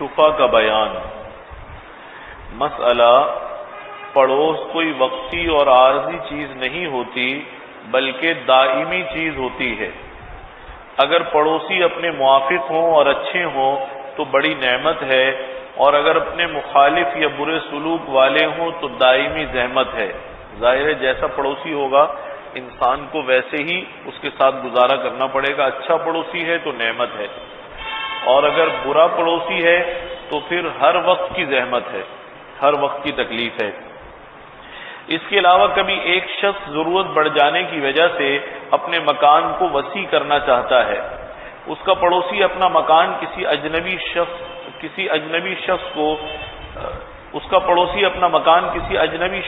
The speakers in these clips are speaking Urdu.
شفا کا بیان۔ مسئلہ، پڑوس کوئی وقتی اور عارضی چیز نہیں ہوتی بلکہ دائمی چیز ہوتی ہے۔ اگر پڑوسی اپنے موافق ہوں اور اچھے ہوں تو بڑی نعمت ہے، اور اگر اپنے مخالف یا برے سلوک والے ہوں تو دائمی زحمت ہے۔ ظاہر ہے جیسا پڑوسی ہوگا انسان کو ویسے ہی اس کے ساتھ گزارا کرنا پڑے گا۔ اچھا پڑوسی ہے تو نعمت ہے، اور اگر برا پڑوسی ہے تو پھر ہر وقت کی زحمت ہے، ہر وقت کی تکلیف ہے۔ اس کے علاوہ کبھی ایک شخص ضرورت بڑھ جانے کی وجہ سے اپنے مکان کو وسیع کرنا چاہتا ہے، اس کا پڑوسی اپنا مکان کسی اجنبی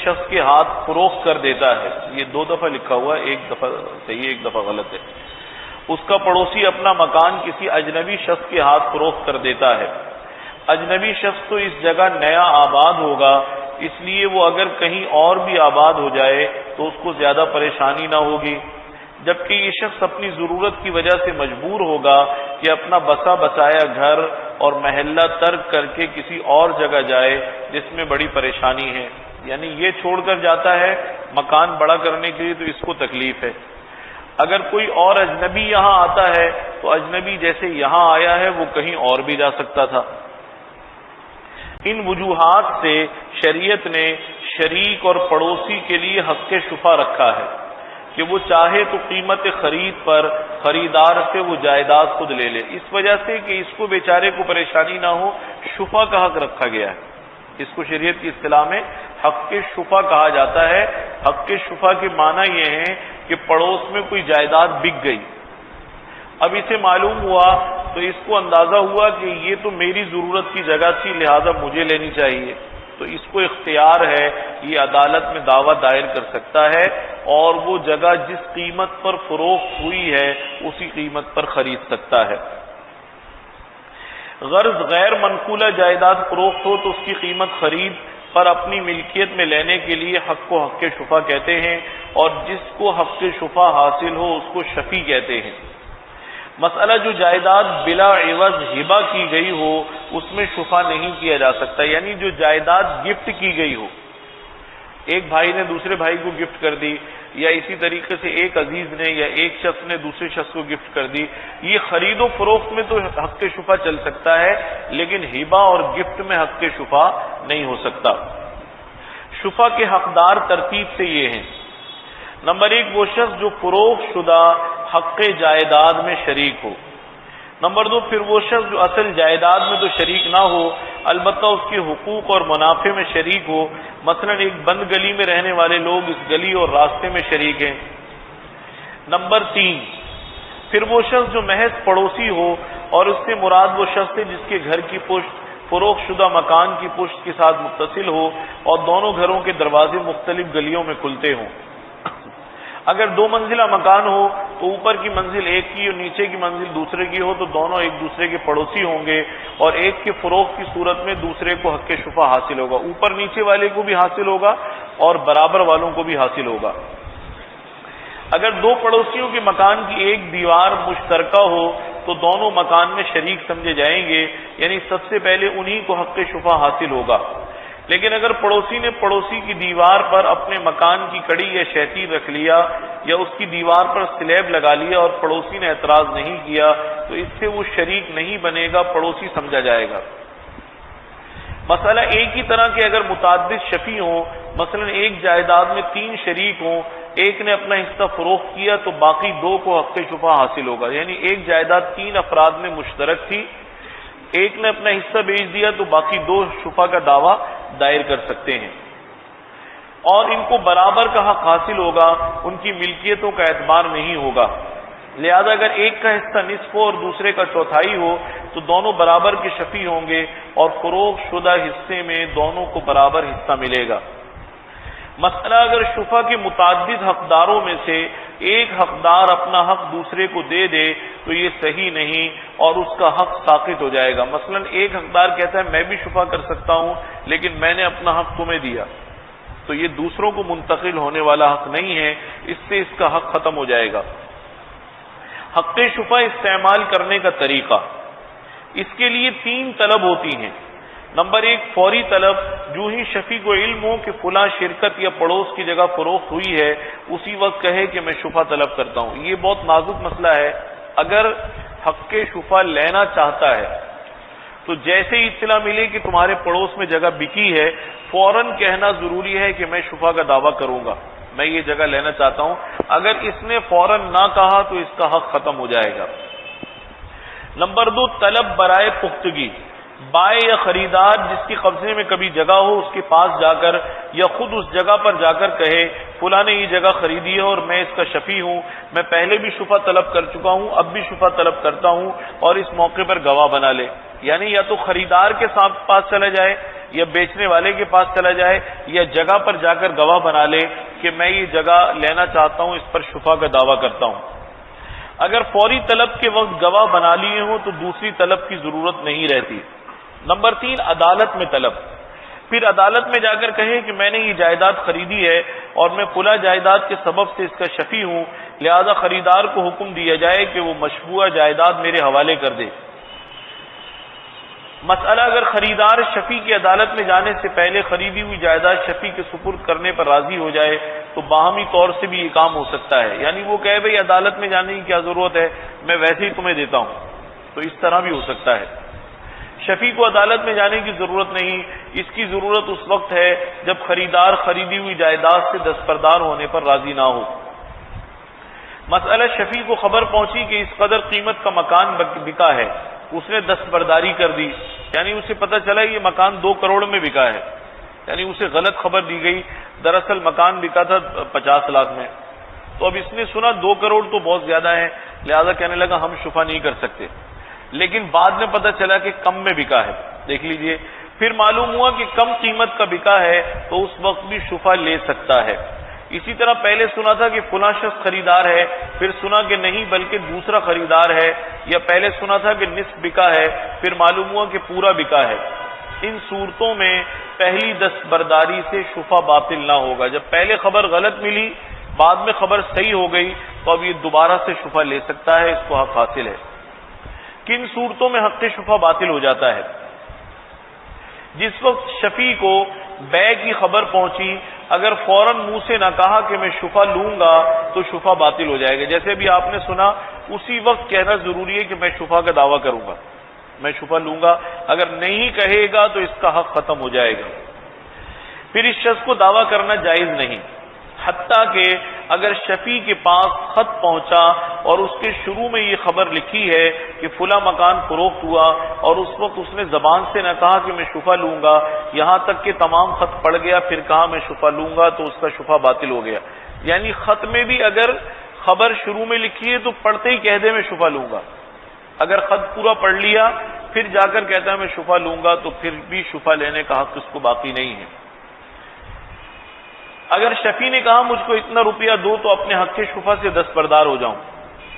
شخص کے ہاتھ فروخت کر دیتا ہے۔ یہ 2 دفعہ لکھا ہوا ہے، ایک دفعہ صحیح ایک دفعہ غلط ہے۔ اس کا پڑوسی اپنا مکان کسی اجنبی شخص کے ہاتھ فروخت کر دیتا ہے۔ اجنبی شخص تو اس جگہ نیا آباد ہوگا، اس لیے وہ اگر کہیں اور بھی آباد ہو جائے تو اس کو زیادہ پریشانی نہ ہوگی، جبکہ یہ شخص اپنی ضرورت کی وجہ سے مجبور ہوگا کہ اپنا بسا بسایا گھر اور محلہ ترک کر کے کسی اور جگہ جائے جس میں بڑی پریشانی ہے۔ یعنی یہ چھوڑ کر جاتا ہے مکان بڑا کرنے کے لیے تو اس کو تکلیف ہے۔ اگر کوئی اور اجنبی یہاں آتا ہے تو اجنبی جیسے یہاں آیا ہے وہ کہیں اور بھی جا سکتا تھا۔ ان وجوہات سے شریعت نے شریک اور پڑوسی کے لیے حق شفا رکھا ہے کہ وہ چاہے تو قیمت خرید پر خریدار سے وہ جائیداد خود لے لے، اس وجہ سے کہ اس کو بیچارے کو پریشانی نہ ہو۔ شفا کا حق رکھا گیا ہے، اس کو شریعت کی اصطلاح میں حق شفا کہا جاتا ہے۔ حق شفا کے معنی یہ ہے کہ پڑوس میں کوئی جائیداد بک گئی، اب اسے معلوم ہوا تو اس کو اندازہ ہوا کہ یہ تو میری ضرورت کی جگہ تھی لہذا مجھے لینی چاہیے، تو اس کو اختیار ہے، یہ عدالت میں دعویٰ دائر کر سکتا ہے اور وہ جگہ جس قیمت پر فروخت ہوئی ہے اسی قیمت پر خرید سکتا ہے۔ غرض غیر منقولہ جائیداد فروخت ہو تو اس کی قیمت خرید پر اپنی ملکیت میں لینے کے لیے حق کو حق شفا کہتے ہیں، اور جس کو حق شفا حاصل ہو اس کو شفیع کہتے ہیں۔ مسئلہ، جو جائیداد بلا عوض ہبہ کی گئی ہو اس میں شفا نہیں کیا جا سکتا، یعنی جو جائیداد گفٹ کی گئی ہو، ایک بھائی نے دوسرے بھائی کو گفٹ کر دی، یا اسی طریقے سے ایک عزیز نے یا ایک شخص نے دوسرے شخص کو گفٹ کر دی، یہ خرید و فروخت میں تو حق شفا چل سکتا ہے، لیکن ہبہ اور گفٹ میں حق شفا نہیں ہو سکتا۔ شفا کے حقدار ترتیب سے یہ ہیں: نمبر 1، وہ شخص جو فروخت شدہ حق جائیداد میں شریک ہو۔ نمبر 2، پھر وہ شخص جو اصل جائیداد میں تو شریک نہ ہو البتہ اس کے حقوق اور منافع میں شریک ہو، مثلا ایک بند گلی میں رہنے والے لوگ اس گلی اور راستے میں شریک ہیں۔ نمبر 3، پھر وہ شخص جو محض پڑوسی ہو اور اس سے مراد وہ شخص ہے جس کے گھر کی پشت فروخت شدہ مکان کی پشت کے ساتھ متصل ہو اور دونوں گھروں کے دروازے مختلف گلیوں میں کھلتے ہوں۔ اگر 2 منزلہ مکان ہو تو اوپر کی منزل ایک کی اور نیچے کی منزل دوسرے کی ہو تو دونوں ایک دوسرے کے پڑوسی ہوں گے، اور ایک کے فروخت کی صورت میں دوسرے کو حق شفا حاصل ہوگا، اوپر نیچے والے کو بھی حاصل ہوگا اور برابر والوں کو بھی حاصل ہوگا۔ اگر 2 پڑوسیوں کے مکان کی ایک دیوار مشترکہ ہو تو دونوں مکان میں شریک سمجھے جائیں گے، یعنی سب سے پہلے انہی کو حق شفا حاصل ہوگا۔ لیکن اگر پڑوسی نے پڑوسی کی دیوار پر اپنے مکان کی کڑی یا شیطین رکھ لیا یا اس کی دیوار پر سلیب لگا لیا اور پڑوسی نے اعتراض نہیں کیا تو اس سے وہ شریک نہیں بنے گا، پڑوسی سمجھا جائے گا۔ مسئلہ ایک ہی طرح کہ اگر متعدد شفیع ہوں، مثلا ایک جائیداد میں 3 شریک ہوں، ایک نے اپنا حصہ فروخت کیا تو باقی 2 کو حق شفا حاصل ہوگا، یعنی ایک جائیداد 3 افراد میں مشترک تھی، ایک نے اپنا حصہ بیچ دیا تو باقی 2 شفا کا دعویٰ دائر کر سکتے ہیں، اور ان کو برابر کا حق حاصل ہوگا، ان کی ملکیتوں کا اعتبار نہیں ہوگا۔ لہذا اگر ایک کا حصہ نصف ہو اور دوسرے کا چوتھائی ہو تو دونوں برابر کے شفیع ہوں گے اور فروخت شدہ حصے میں دونوں کو برابر حصہ ملے گا۔ مسئلہ، اگر شفا کے متعدد حقداروں میں سے ایک حقدار اپنا حق دوسرے کو دے دے تو یہ صحیح نہیں اور اس کا حق ساقط ہو جائے گا۔ مثلا ایک حقدار کہتا ہے میں بھی شفا کر سکتا ہوں لیکن میں نے اپنا حق تمہیں دیا، تو یہ دوسروں کو منتقل ہونے والا حق نہیں ہے، اس سے اس کا حق ختم ہو جائے گا۔ حق شفا استعمال کرنے کا طریقہ، اس کے لیے 3 طلب ہوتی ہیں۔ نمبر 1 فوری طلب، جو ہی شفیع کو علم ہو کہ فلاں شرکت یا پڑوس کی جگہ فروخت ہوئی ہے اسی وقت کہے کہ میں شفع طلب کرتا ہوں۔ یہ بہت نازک مسئلہ ہے۔ اگر حق شفع لینا چاہتا ہے تو جیسے ہی اطلاع ملے کہ تمہارے پڑوس میں جگہ بکی ہے فوراً کہنا ضروری ہے کہ میں شفع کا دعویٰ کروں گا، میں یہ جگہ لینا چاہتا ہوں۔ اگر اس نے فوراً نہ کہا تو اس کا حق ختم ہو جائے گا۔ نمبر 2 طلب برائے پختگی، بائع یا خریدار جس کی قبضے میں کبھی جگہ ہو اس کے پاس جا کر یا خود اس جگہ پر جا کر کہے فلاں نے یہ جگہ خریدی ہے اور میں اس کا شفیع ہوں، میں پہلے بھی شفع طلب کر چکا ہوں، اب بھی شفع طلب کرتا ہوں، اور اس موقع پر گواہ بنا لے۔ یعنی یا تو خریدار کے پاس چلا جائے یا بیچنے والے کے پاس چلا جائے یا جگہ پر جا کر گواہ بنا لے کہ میں یہ جگہ لینا چاہتا ہوں، اس پر شفع کا دعویٰ کرتا ہوں۔ اگر فوری طلب کے وقت گواہ بنا لیے ہوں تو دوسری طلب کی ضرورت نہیں رہتی۔ نمبر 3 عدالت میں طلب، پھر عدالت میں جا کر کہے کہ میں نے یہ جائیداد خریدی ہے اور میں فلاں جائیداد کے سبب سے اس کا شفیع ہوں، لہذا خریدار کو حکم دیا جائے کہ وہ مشبوہ جائیداد میرے حوالے کر دے۔ مسئلہ اگر خریدار شفیع کی عدالت میں جانے سے پہلے خریدی ہوئی جائیداد شفیع کے سپرد کرنے پر راضی ہو جائے تو باہمی طور سے بھی یہ کام ہو سکتا ہے۔ یعنی وہ کہے بھئی عدالت میں جانے کی کیا ضرورت ہے، میں ویسے ہی تمہیں دیتا ہوں، تو اس طرح بھی ہو سکتا ہے۔ شفیع کو عدالت میں جانے کی ضرورت نہیں، اس کی ضرورت اس وقت ہے جب خریدار خریدی ہوئی جائیداد سے دستبردار ہونے پر راضی نہ ہو۔ مسئلہ شفیع کو خبر پہنچی کہ اس قدر قیمت کا مکان بکا ہے، اس نے دستبرداری کر دی، یعنی اسے پتہ چلا یہ مکان 2 کروڑ میں بکا ہے، یعنی اسے غلط خبر دی گئی، دراصل مکان بکا تھا 50 لاکھ میں، تو اب اس نے سنا 2 کروڑ تو بہت زیادہ ہیں، لہذا کہنے لگا ہم شفع نہیں کر سکتے، لیکن بعد میں پتہ چلا کہ کم میں بکا ہے۔ دیکھ لیجئے، پھر معلوم ہوا کہ کم قیمت کا بکا ہے تو اس وقت بھی شفع لے سکتا ہے۔ اسی طرح پہلے سنا تھا کہ فلاں شخص خریدار ہے، پھر سنا کہ نہیں بلکہ دوسرا خریدار ہے، یا پہلے سنا تھا کہ نصف بکا ہے، پھر معلوم ہوا کہ پورا بکا ہے۔ ان صورتوں میں پہلی دستبرداری سے شفع باطل نہ ہوگا۔ جب پہلے خبر غلط ملی، بعد میں خبر صحیح ہو گئی، تو اب یہ دوبارہ سے شفع لے سکتا ہے، اس کو حق حاصل ہے۔ کن صورتوں میں حق شفع باطل ہو جاتا ہے؟ جس وقت شفیع کو بیع کی خبر پہنچی، اگر فوراً منہ سے نہ کہا کہ میں شفع لوں گا تو شفع باطل ہو جائے گا۔ جیسے بھی آپ نے سنا اسی وقت کہنا ضروری ہے کہ میں شفع کا دعویٰ کروں گا، میں شفع لوں گا۔ اگر نہیں کہے گا تو اس کا حق ختم ہو جائے گا۔ پھر اس شخص کو دعویٰ کرنا جائز نہیں، حتیٰ کہ اگر شفیع کے پاس خط پہنچا اور اس کے شروع میں یہ خبر لکھی ہے کہ فلاں مکان فروخت ہوا اور اس وقت اس نے زبان سے نہ کہا کہ میں شفع لوں گا، یہاں تک کہ تمام خط پڑھ گیا پھر کہا میں شفع لوں گا، تو اس کا شفع باطل ہو گیا۔ یعنی خط میں بھی اگر خبر شروع میں لکھی ہے تو پڑھتے ہی کہہ دے میں شفع لوں گا، اگر خط پورا پڑھ لیا پھر جا کر کہتا ہے میں شفع لوں گا تو پھر بھی شفع لینے کا حق اس کو باقی نہیں ہے۔ اگر شفیع نے کہا مجھ کو اتنا روپیہ دو تو اپنے حق کے شفع سے دستبردار ہو جاؤں،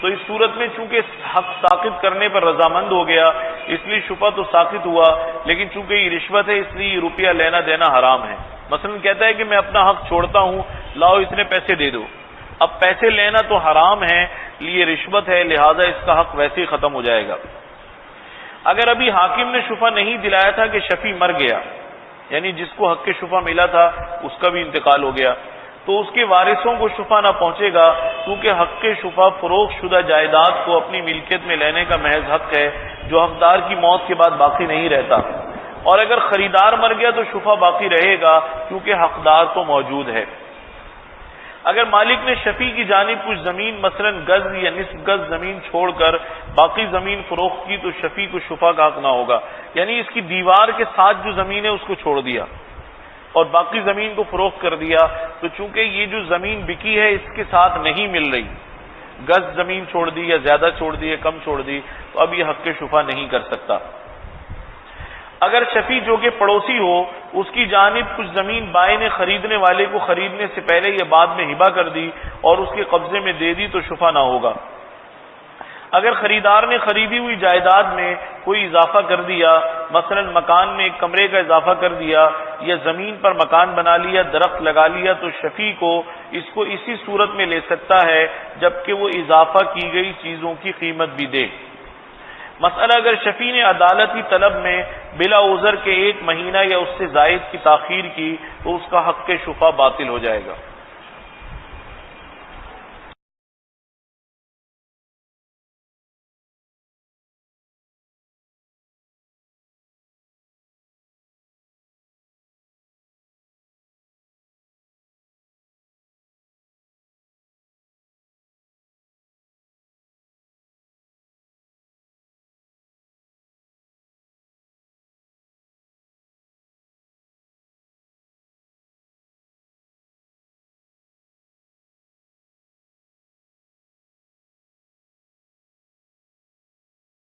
تو اس صورت میں چونکہ حق ساقط کرنے پر رضامند ہو گیا اس لیے شفع تو ساقط ہوا، لیکن چونکہ یہ رشوت ہے اس لیے یہ روپیہ لینا دینا حرام ہے۔ مثلا کہتا ہے کہ میں اپنا حق چھوڑتا ہوں، لاؤ اتنے پیسے دے دو، اب پیسے لینا تو حرام ہے، یہ رشوت ہے، لہذا اس کا حق ویسے ہی ختم ہو جائے گا۔ اگر ابھی حاکم نے شفع نہیں دلایا تھا کہ شفیع مر گیا، یعنی جس کو حق کے شفع ملا تھا اس کا بھی انتقال ہو گیا، تو اس کے وارثوں کو شفع نہ پہنچے گا، کیونکہ حق کے شفع فروخت شدہ جائیداد کو اپنی ملکیت میں لینے کا محض حق ہے جو حقدار کی موت کے بعد باقی نہیں رہتا، اور اگر خریدار مر گیا تو شفع باقی رہے گا کیونکہ حقدار تو موجود ہے۔ اگر مالک نے شفیع کی جانب کچھ زمین مثلا گز یا نصف گز زمین چھوڑ کر باقی زمین فروخت کی تو شفیع کو شفع کا حق نہ ہوگا، یعنی اس کی دیوار کے ساتھ جو زمین ہے اس کو چھوڑ دیا اور باقی زمین کو فروخت کر دیا، تو چونکہ یہ جو زمین بکی ہے اس کے ساتھ نہیں مل رہی، گز زمین چھوڑ دی یا زیادہ چھوڑ دی یا کم چھوڑ دی، تو اب یہ حق کے شفع نہیں کر سکتا۔ اگر شفیع جو کہ پڑوسی ہو اس کی جانب کچھ زمین بائع نے خریدنے والے کو خریدنے سے پہلے یا بعد میں ہبہ کر دی اور اس کے قبضے میں دے دی تو شفع نہ ہوگا۔ اگر خریدار نے خریدی ہوئی جائیداد میں کوئی اضافہ کر دیا، مثلا مکان میں ایک کمرے کا اضافہ کر دیا یا زمین پر مکان بنا لیا، درخت لگا لیا، تو شفیع کو اس کو اسی صورت میں لے سکتا ہے جبکہ وہ اضافہ کی گئی چیزوں کی قیمت بھی دے۔ مسئلہ اگر شفیع نے عدالتی طلب میں بلا عذر کے 1 مہینہ یا اس سے زائد کی تاخیر کی تو اس کا حق شفا باطل ہو جائے گا۔